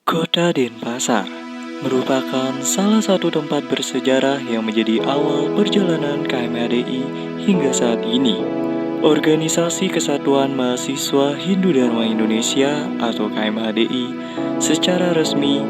Kota Denpasar merupakan salah satu tempat bersejarah yang menjadi awal perjalanan KMADI hingga saat ini. Organisasi Kesatuan Mahasiswa Hindu Dharma Indonesia atau KMHDI secara resmi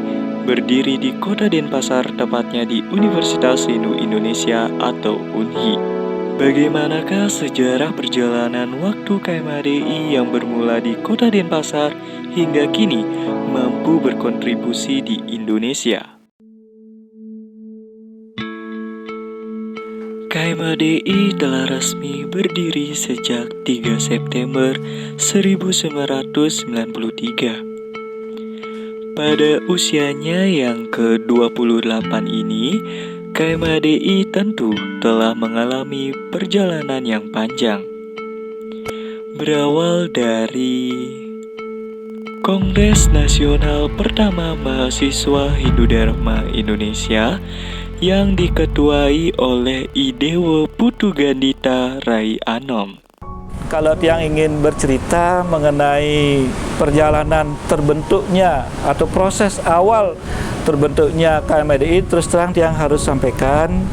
berdiri di Kota Denpasar, tepatnya di Universitas Hindu Indonesia atau UNHI. Bagaimanakah sejarah perjalanan waktu KMHDI yang bermula di Kota Denpasar hingga kini mampu berkontribusi di Indonesia? KMHDI telah resmi berdiri sejak 3 September 1993. Pada usianya yang ke-28 ini, KMHDI tentu telah mengalami perjalanan yang panjang. Berawal dari Kongres Nasional Pertama Mahasiswa Hindu Dharma Indonesia yang diketuai oleh Idewo Putugandita Rai Anom. Kalau tiang ingin bercerita mengenai perjalanan terbentuknya atau proses awal terbentuknya KMHDI, terus terang tiang harus sampaikan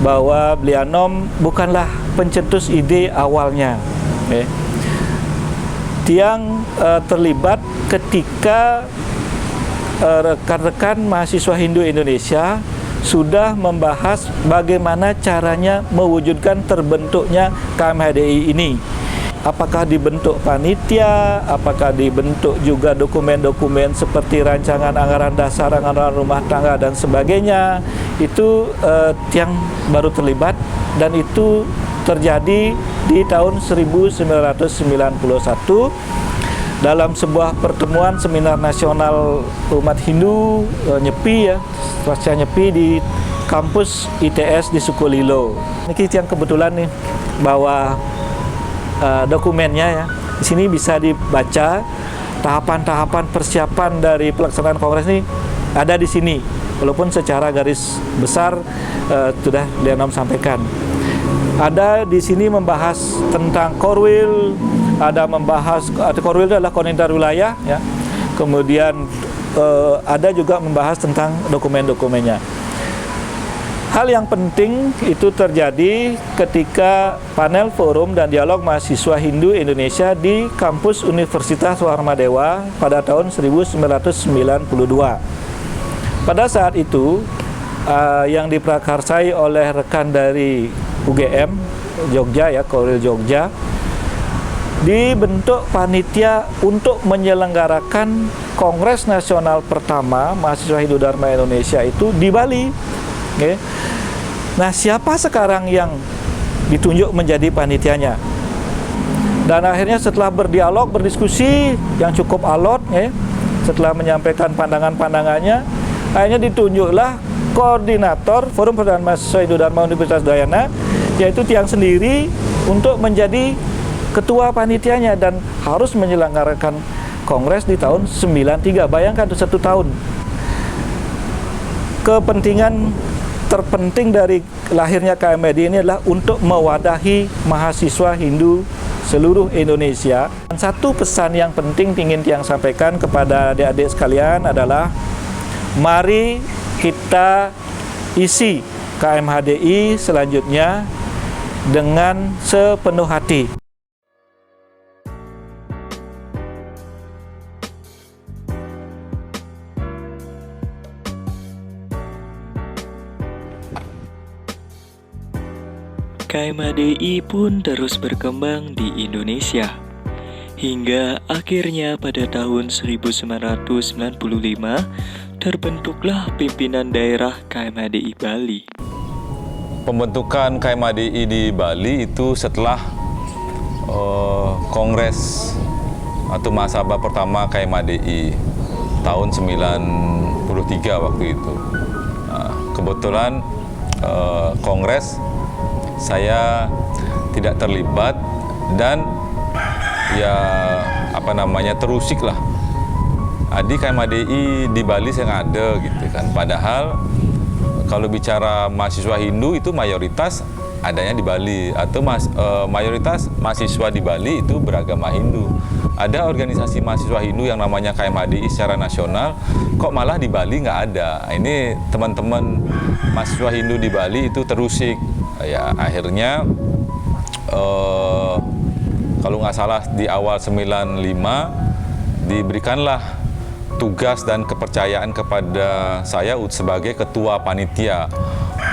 bahwa beliau Anom bukanlah pencetus ide awalnya. Tiang terlibat ketika rekan-rekan mahasiswa Hindu Indonesia sudah membahas bagaimana caranya mewujudkan terbentuknya KMHDI ini. Apakah dibentuk panitia, apakah dibentuk juga dokumen-dokumen seperti rancangan anggaran dasar, anggaran rumah tangga, dan sebagainya. Itu tiang baru terlibat, dan itu terjadi di tahun 1991 dalam sebuah pertemuan seminar nasional umat Hindu Nyepi, pasca Nyepi, di kampus ITS di Sukolilo. Ini yang kebetulan nih bawa dokumennya ya. Di sini bisa dibaca tahapan-tahapan persiapan dari pelaksanaan kongres ini ada di sini. Walaupun secara garis besar sudah beliau sampaikan. Ada di sini membahas tentang Korwil, ada membahas Korwil itu adalah koordinator wilayah ya. Kemudian ada juga membahas tentang dokumen-dokumennya. Hal yang penting itu terjadi ketika panel forum dan dialog mahasiswa Hindu Indonesia di kampus Universitas Warmadewa pada tahun 1992. Pada saat itu yang diprakarsai oleh rekan dari UGM Jogja ya, Korwil Jogja, dibentuk panitia untuk menyelenggarakan Kongres Nasional Pertama Mahasiswa Hindu Dharma Indonesia itu di Bali. Nah, siapa sekarang yang ditunjuk menjadi panitianya? Dan akhirnya setelah berdialog, berdiskusi yang cukup alot, setelah menyampaikan pandangan-pandangannya, akhirnya ditunjuklah koordinator Forum Persatuan Mahasiswa Hindu Dharma Universitas Udayana, yaitu tiang sendiri, untuk menjadi ketua panitianya dan harus menyelenggarakan kongres di tahun 93. Bayangkan itu 1 tahun. Kepentingan terpenting dari lahirnya KMHDI ini adalah untuk mewadahi mahasiswa Hindu seluruh Indonesia. Dan satu pesan yang penting ingin tiang sampaikan kepada adik-adik sekalian adalah mari kita isi KMHDI selanjutnya dengan sepenuh hati. KMHDI pun terus berkembang di Indonesia, hingga akhirnya pada tahun 1995 terbentuklah pimpinan daerah KMHDI Bali. Pembentukan KMHDI di Bali itu setelah Kongres atau Mahasabah pertama KMHDI tahun 93 waktu itu. Nah, kebetulan Kongres saya tidak terlibat dan ya terusik lah. Di KMHDI di Bali saya nggak ada gitu kan. Padahal kalau bicara mahasiswa Hindu itu mayoritas adanya di Bali, atau mayoritas mahasiswa di Bali itu beragama Hindu. Ada organisasi mahasiswa Hindu yang namanya KMHDI secara nasional, kok malah di Bali nggak ada. Ini teman-teman mahasiswa Hindu di Bali itu terusik. Ya akhirnya kalau nggak salah di awal 95 diberikanlah tugas dan kepercayaan kepada saya sebagai ketua panitia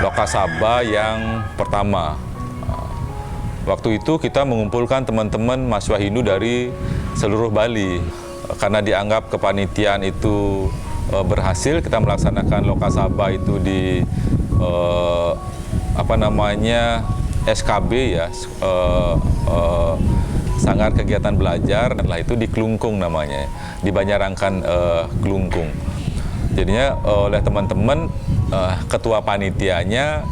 Lokasaba yang pertama. Waktu itu kita mengumpulkan teman-teman mahasiswa Hindu dari seluruh Bali. Karena dianggap kepanitiaan itu berhasil, kita melaksanakan Lokasaba itu di SKB ya, Sanggar Kegiatan Belajar. Lah itu di Klungkung namanya, di Banjarangkan Klungkung. Jadinya oleh teman-teman ketua panitianya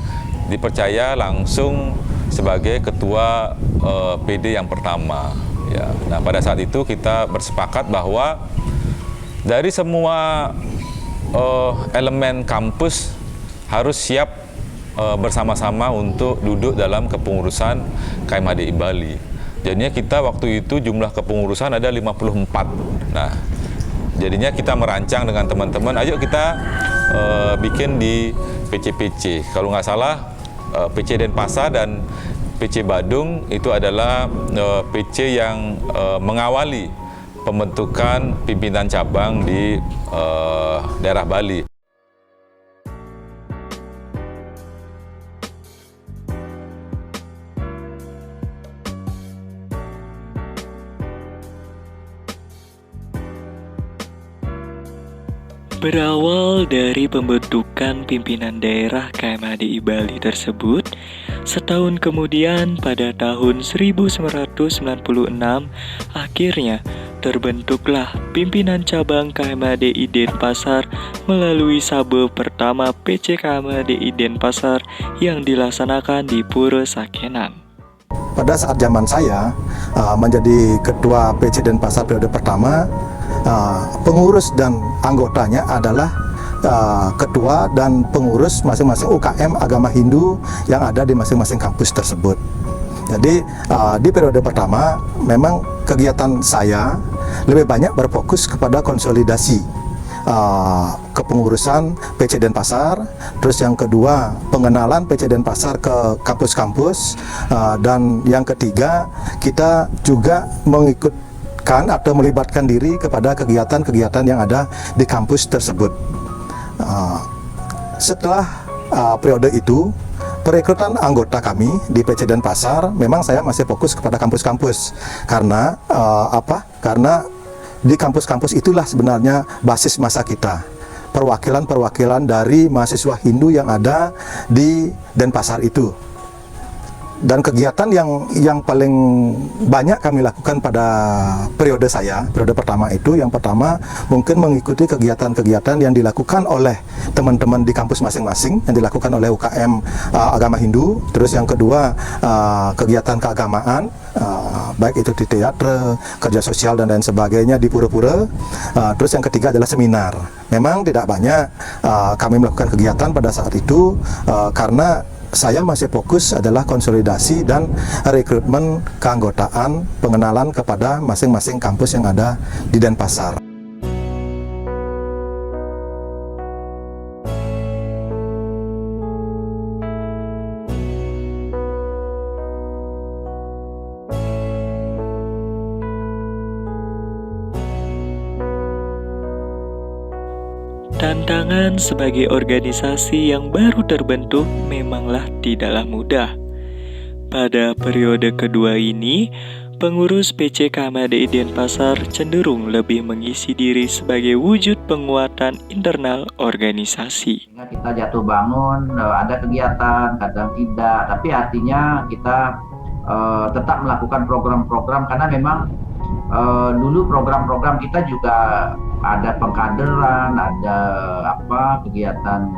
dipercaya langsung sebagai ketua PD yang pertama. Ya. Nah pada saat itu kita bersepakat bahwa dari semua elemen kampus harus siap bersama-sama untuk duduk dalam kepengurusan KMHDI Bali. Jadinya kita waktu itu jumlah kepengurusan ada 54. Nah, jadinya kita merancang dengan teman-teman, ayo kita bikin di PC-PC. Kalau nggak salah, PC Denpasar dan PC Badung itu adalah PC yang mengawali pembentukan pimpinan cabang di daerah Bali. Berawal dari pembentukan pimpinan daerah KMHDI Bali tersebut, setahun kemudian pada tahun 1996, akhirnya terbentuklah pimpinan cabang KMHDI Denpasar melalui sabe pertama PC KMHDI Denpasar yang dilaksanakan di Pura Sakenan. Pada saat zaman saya menjadi ketua PC Denpasar periode pertama, pengurus dan anggotanya adalah ketua dan pengurus masing-masing UKM agama Hindu yang ada di masing-masing kampus tersebut. Jadi di periode pertama memang kegiatan saya lebih banyak berfokus kepada konsolidasi kepengurusan PC Denpasar, terus yang kedua pengenalan PC Denpasar ke kampus-kampus, dan yang ketiga kita juga mengikutkan atau melibatkan diri kepada kegiatan-kegiatan yang ada di kampus tersebut. Setelah periode itu, perekrutan anggota kami di PC Denpasar memang saya masih fokus kepada kampus-kampus karena Karena di kampus-kampus itulah sebenarnya basis masa kita, perwakilan-perwakilan dari mahasiswa Hindu yang ada di Denpasar itu. Dan kegiatan yang paling banyak kami lakukan pada periode pertama itu, yang pertama mungkin mengikuti kegiatan-kegiatan yang dilakukan oleh teman-teman di kampus masing-masing, yang dilakukan oleh UKM agama Hindu. Terus yang kedua kegiatan keagamaan, baik itu di teater, kerja sosial dan lain sebagainya di pura-pura. Terus yang ketiga adalah seminar. Memang tidak banyak kami melakukan kegiatan pada saat itu karena saya masih fokus adalah konsolidasi dan rekrutmen keanggotaan, pengenalan kepada masing-masing kampus yang ada di Denpasar. Tantangan sebagai organisasi yang baru terbentuk memanglah tidaklah mudah. Pada periode kedua ini, pengurus PC KMHDI Denpasar cenderung lebih mengisi diri sebagai wujud penguatan internal organisasi. Kita jatuh bangun, ada kegiatan, kadang tidak, tapi artinya kita tetap melakukan program-program karena memang dulu program-program kita juga ada pengkaderan, ada kegiatan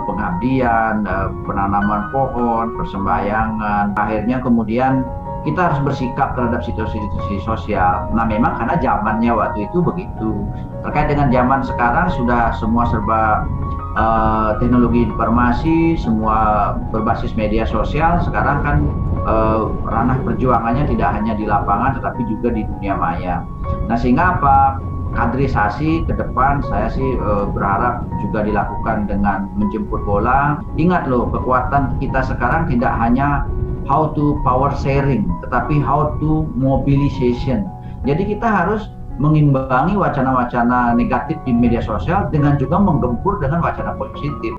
pengabdian, penanaman pohon, persembahyangan. Akhirnya kemudian kita harus bersikap terhadap situasi sosial. Nah memang karena zamannya waktu itu begitu. Terkait dengan zaman sekarang sudah semua serba teknologi informasi, semua berbasis media sosial. Sekarang kan ranah perjuangannya tidak hanya di lapangan tetapi juga di dunia maya. Nah, sehingga apa? Kaderisasi ke depan saya sih berharap juga dilakukan dengan menjemput bola. Ingat loh, kekuatan kita sekarang tidak hanya how to power sharing, tetapi how to mobilization. Jadi kita harus mengimbangi wacana-wacana negatif di media sosial dengan juga menggempur dengan wacana positif.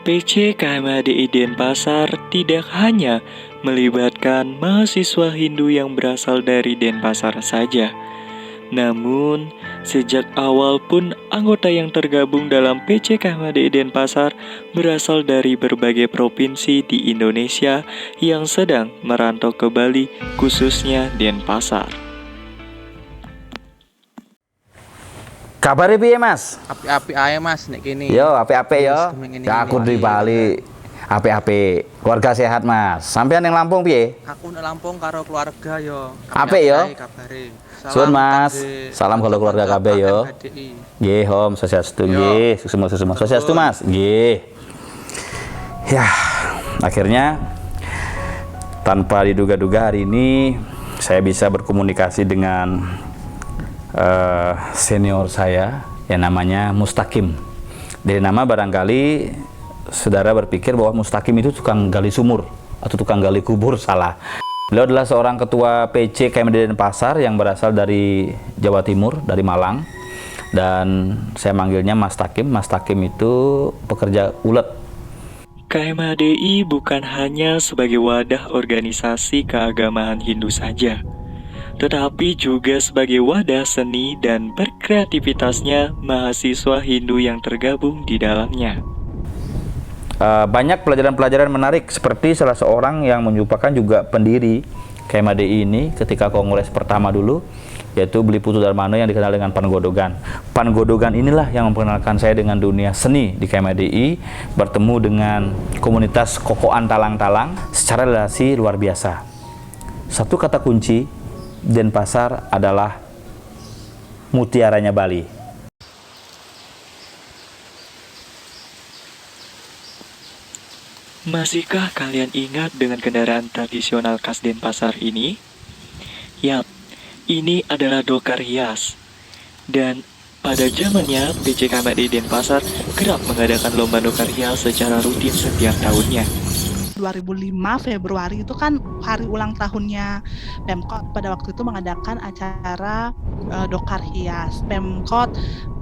PC KMADI Denpasar tidak hanya melibatkan mahasiswa Hindu yang berasal dari Denpasar saja. Namun, sejak awal pun anggota yang tergabung dalam PC KMADI Denpasar berasal dari berbagai provinsi di Indonesia yang sedang merantau ke Bali, khususnya Denpasar. Kabare piye, Mas? Apik-apik ae Mas nek kene. Yo, apik-apik yo. Yes, Ya aku di Bali. Apik-apik. Keluarga sehat, Mas. Sampean ning Lampung piye? Aku nek Lampung karo keluarga yo. Apik yo. Kabare. Suwun, Mas. Salam kalau keluarga kabeh yo. Nggih, Om, Swastiastu nggih. Suksema. Swastiastu, Mas. Nggih. Ya, akhirnya tanpa diduga-duga hari ini saya bisa berkomunikasi dengan senior saya yang namanya Mustaqim. Dari nama barangkali saudara berpikir bahwa Mustaqim itu tukang gali sumur atau tukang gali kubur, salah. Beliau adalah seorang ketua PC KMADI Denpasar yang berasal dari Jawa Timur, dari Malang. Dan saya manggilnya Mas Takim. Mas Takim itu pekerja ulet. KMADI bukan hanya sebagai wadah organisasi keagamaan Hindu saja, tetapi juga sebagai wadah seni dan berkreativitasnya mahasiswa Hindu yang tergabung di dalamnya. Banyak pelajaran-pelajaran menarik, seperti salah seorang yang merupakan juga pendiri KMADI ini ketika kongres pertama dulu, yaitu Beli Putu Darmano yang dikenal dengan Pan Godogan. Pan Godogan inilah yang memperkenalkan saya dengan dunia seni di KMADI, bertemu dengan komunitas kokoan talang-talang secara relasi luar biasa. Satu kata kunci Denpasar adalah mutiaranya Bali. Masihkah kalian ingat dengan kendaraan tradisional khas Denpasar ini? Yap, ini adalah dokar hias. Dan pada zamannya PC KMADI Denpasar kerap mengadakan lomba dokar hias secara rutin setiap tahunnya. 2005 Februari itu kan hari ulang tahunnya Pemkot. Pada waktu itu mengadakan acara dokar hias. Pemkot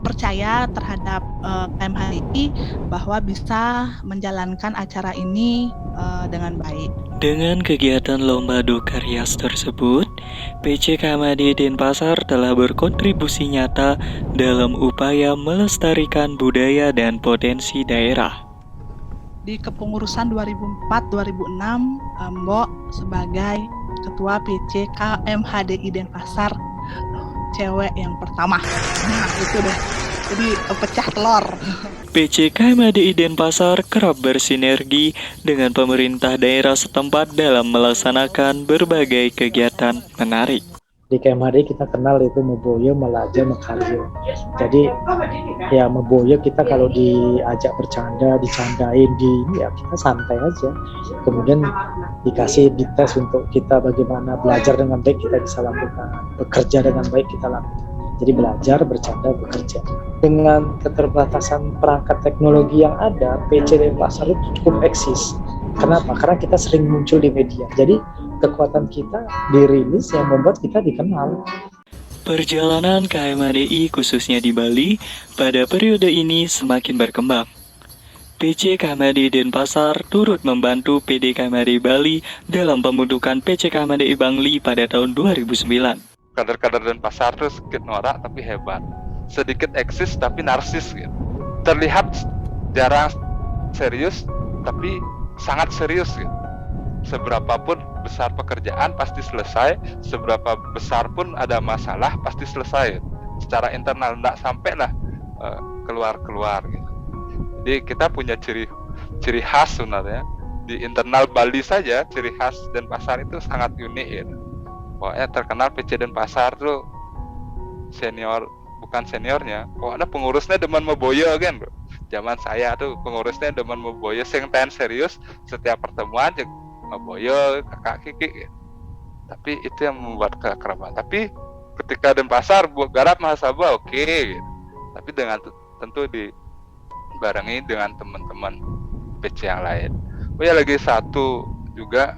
percaya terhadap KMADI bahwa bisa menjalankan acara ini dengan baik. Dengan kegiatan lomba dokar hias tersebut, PC KMADI Denpasar telah berkontribusi nyata dalam upaya melestarikan budaya dan potensi daerah. Di kepengurusan 2004-2006, Mbok sebagai Ketua PC KMHDI Denpasar, cewek yang pertama. Nah, itu deh. Jadi pecah telur. PC KMHDI Denpasar kerap bersinergi dengan pemerintah daerah setempat dalam melaksanakan berbagai kegiatan menarik. Di KMHD kita kenal itu Meboyo, Melaja, Mekaryo. Jadi ya Meboyo kita kalau diajak bercanda, dicandain, ya kita santai aja. Kemudian dikasih dites untuk kita bagaimana belajar dengan baik kita bisa lakukan, bekerja dengan baik kita lakukan. Jadi belajar, bercanda, bekerja. Dengan keterbatasan perangkat teknologi yang ada, PC Denpasar itu cukup eksis. Kenapa? Karena kita sering muncul di media. Jadi kekuatan kita dirilis yang membuat kita dikenal. Perjalanan KMADI khususnya di Bali pada periode ini semakin berkembang. PC KMADI Denpasar turut membantu PD KMADI Bali dalam pembentukan PC KMADI Bangli pada tahun 2009. Kader-kader Denpasar tuh sedikit norak tapi hebat, sedikit eksis tapi narsis gitu. Terlihat jarang serius tapi sangat serius gitu. Seberapapun besar pekerjaan pasti selesai, seberapa besar pun ada masalah pasti selesai. Secara internal enggak sampailah keluar-keluar gitu. Jadi kita punya ciri khas sebenarnya di internal Bali saja, ciri khas Denpasar itu sangat unik gitu. Pokoknya terkenal PC Denpasar tuh senior, bukan seniornya, pokoknya pengurusnya demen Meboyo kan bro. Zaman saya tuh pengurusnya demen Meboyo, sing ten serius setiap pertemuan Meboyo, kakak Kiki gitu. Tapi itu yang membuat keakraban. Tapi ketika Denpasar buat garap mahasiswa oke gitu. Tapi dengan tentu dibarengi dengan teman-teman PC yang lain. Oh ya lagi satu juga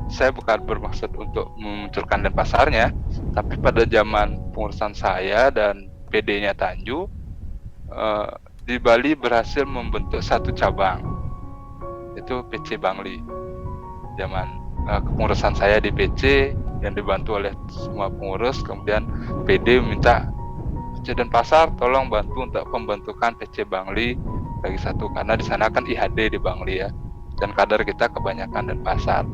saya bukan bermaksud untuk memunculkan Denpasarnya, tapi pada zaman pengurusan saya dan PD-nya Tanju, di Bali berhasil membentuk satu cabang, itu PC Bangli. Zaman kepengurusan saya di PC yang dibantu oleh semua pengurus, kemudian PD minta PC Denpasar tolong bantu untuk pembentukan PC Bangli lagi satu, karena di sana kan IHD di Bangli ya, dan kader kita kebanyakan Denpasar.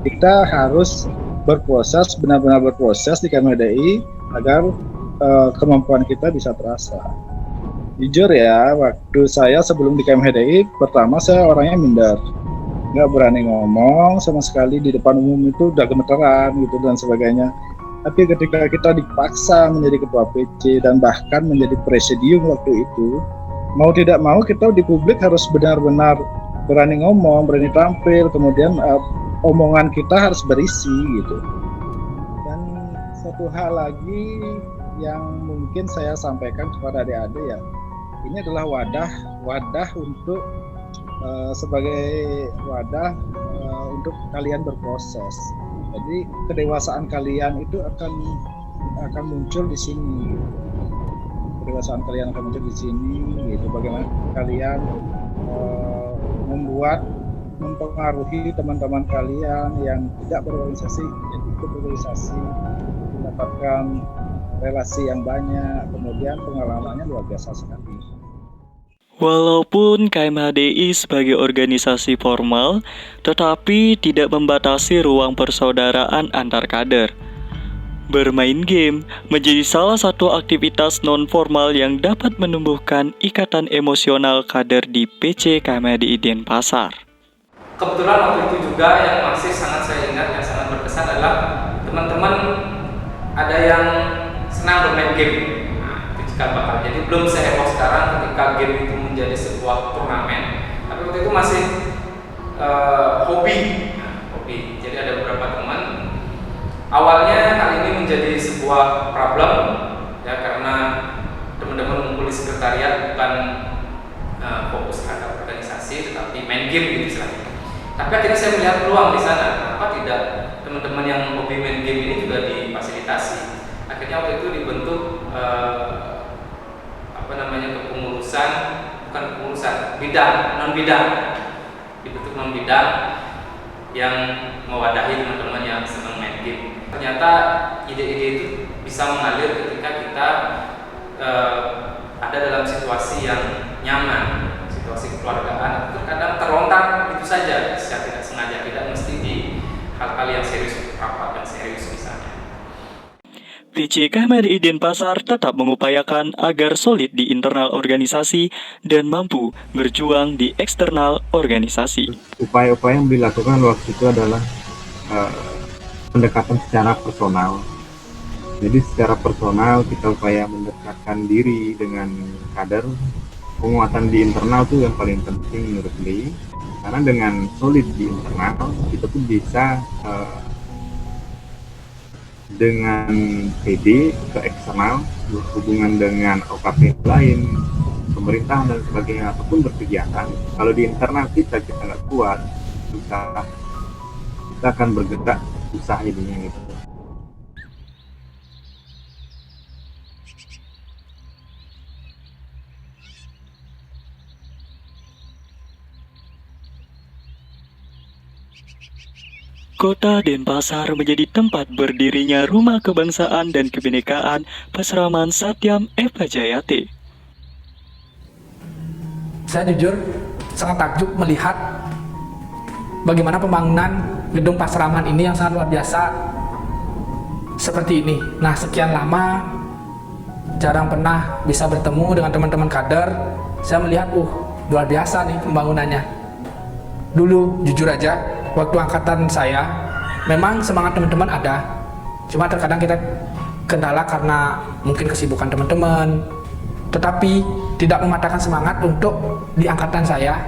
Kita harus berproses, benar-benar berproses di KMHDI agar kemampuan kita bisa terasa. Jujur ya, waktu saya sebelum di KMHDI, pertama saya orangnya minder, nggak berani ngomong sama sekali di depan umum, itu udah gemeteran gitu dan sebagainya. Tapi ketika kita dipaksa menjadi ketua PC dan bahkan menjadi presidium waktu itu, mau tidak mau kita di publik harus benar-benar berani ngomong, berani tampil, kemudian omongan kita harus berisi gitu. Dan satu hal lagi yang mungkin saya sampaikan kepada adik-adik ya, ini adalah wadah untuk sebagai wadah untuk kalian berproses. Jadi kedewasaan kalian itu akan muncul di sini. Kedewasaan kalian akan muncul di sini gitu. Bagaimana kalian mempengaruhi teman-teman kalian yang tidak berorganisasi menjadi ikut berorganisasi, mendapatkan relasi yang banyak, kemudian pengalamannya luar biasa sekali. Walaupun KMHDI sebagai organisasi formal, tetapi tidak membatasi ruang persaudaraan antar kader. Bermain game menjadi salah satu aktivitas non-formal yang dapat menumbuhkan ikatan emosional kader di PC KMHDI Denpasar. Kebetulan waktu itu juga yang masih sangat saya ingat, yang sangat berkesan adalah teman-teman ada yang senang bermain game. Nah, itu cikal bakal. Jadi belum seheboh sekarang ketika game itu menjadi sebuah turnamen. Tapi waktu itu masih hobi. Nah, hobi. Jadi ada beberapa teman. Awalnya hal ini menjadi sebuah problem ya, karena teman-teman mengumpul di sekretariat bukan fokus terhadap organisasi, tetapi main game gitu istilahnya. Tapi akhirnya saya melihat peluang di sana. Kenapa tidak teman-teman yang hobi main game ini juga difasilitasi? Akhirnya waktu itu dibentuk kepengurusan, bukan kepengurusan, non bidang. Dibentuk non bidang yang mewadahi teman-teman yang senang main game. Ternyata ide-ide itu bisa mengalir ketika kita ada dalam situasi yang nyaman, situasi keluargaan. Terkadang terlontar itu saja secara tidak sengaja, tidak mesti di hal-hal yang serius, rapat dan serius misalnya. PC PC KMRI Denpasar tetap mengupayakan agar solid di internal organisasi dan mampu berjuang di eksternal organisasi. Upaya-upaya yang dilakukan waktu itu adalah pendekatan secara personal. Jadi secara personal kita upaya mendekatkan diri dengan kader. Penguatan di internal itu yang paling penting menurut Lee. Karena dengan solid di internal kita tuh bisa dengan PD ke eksternal, berhubungan dengan OKP lain, pemerintahan dan sebagainya, ataupun berkegiatan. Kalau di internal kita nggak kuat, kita akan bergerak susah jadinya gitu. Kota Denpasar menjadi tempat berdirinya Rumah Kebangsaan dan Kebinekaan Pasraman Satyam Eva Jayate. Saya jujur sangat takjub melihat bagaimana pembangunan gedung Pasraman ini yang sangat luar biasa seperti ini. Nah, sekian lama jarang pernah bisa bertemu dengan teman-teman kader. Saya melihat, luar biasa nih pembangunannya. Dulu jujur aja, waktu angkatan saya memang semangat teman-teman ada, cuma terkadang kita kendala karena mungkin kesibukan teman-teman, tetapi tidak mematahkan semangat untuk di angkatan saya.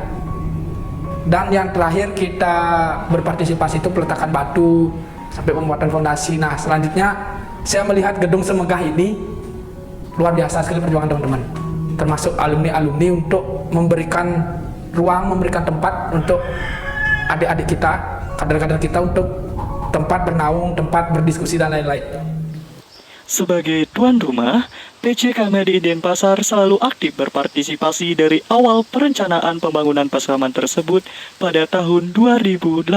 Dan yang terakhir kita berpartisipasi itu peletakan batu sampai pembuatan fondasi. Nah, selanjutnya saya melihat gedung semegah ini, luar biasa sekali perjuangan teman-teman, termasuk alumni-alumni untuk memberikan ruang, memberikan tempat untuk adik-adik kita, kader-kader kita untuk tempat bernaung, tempat berdiskusi dan lain-lain. Sebagai tuan rumah, PC KMRI Denpasar selalu aktif berpartisipasi dari awal perencanaan pembangunan Pasraman tersebut pada tahun 2018.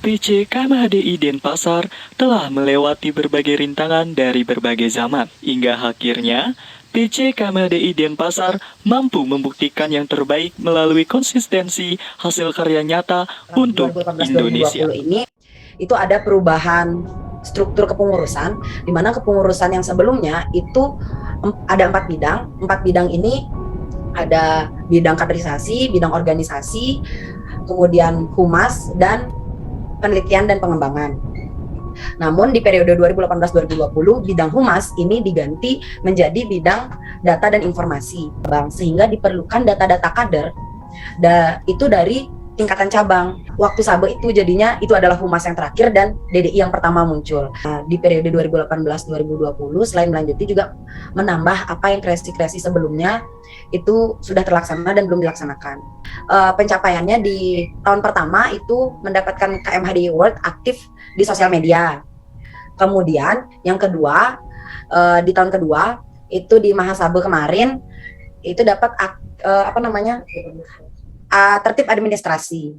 PC KMHDI Denpasar telah melewati berbagai rintangan dari berbagai zaman, hingga akhirnya PC KMHDI Denpasar mampu membuktikan yang terbaik melalui konsistensi hasil karya nyata untuk Indonesia. Ini itu ada perubahan struktur kepengurusan, di mana kepengurusan yang sebelumnya itu ada 4 bidang. 4 bidang ini ada bidang kaderisasi, bidang organisasi, kemudian humas, dan penelitian dan pengembangan. Namun di periode 2018-2020 bidang humas ini diganti menjadi bidang data dan informasi, sehingga diperlukan data-data kader itu dari tingkatan cabang. Waktu Sabe itu jadinya itu adalah humas yang terakhir dan DDI yang pertama muncul. Nah, di periode 2018-2020 selain melanjuti juga menambah apa yang kreasi-kreasi sebelumnya itu sudah terlaksana dan belum dilaksanakan. Pencapaiannya di tahun pertama itu mendapatkan KMHDI Award aktif di sosial media. Kemudian yang kedua, di tahun kedua itu di Mahasabe kemarin itu dapat tertib administrasi.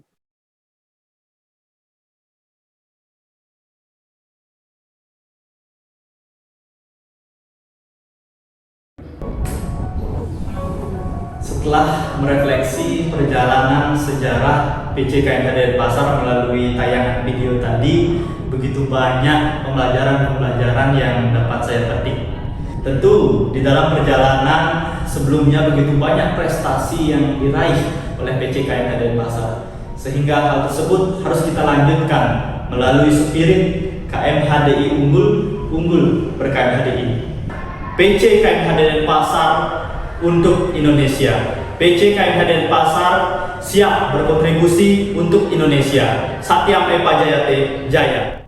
Setelah merefleksi perjalanan sejarah PC KMHDI Denpasar melalui tayangan video tadi, begitu banyak pembelajaran-pembelajaran yang dapat saya petik. Tentu di dalam perjalanan sebelumnya begitu banyak prestasi yang diraih oleh PC KMHDI Denpasar, sehingga hal tersebut harus kita lanjutkan melalui spirit KMHDI unggul ber-KMHDI. PC KMHDI Denpasar untuk Indonesia. PC KMHDI Denpasar siap berkontribusi untuk Indonesia. Satyam Eva Jayate, Jaya.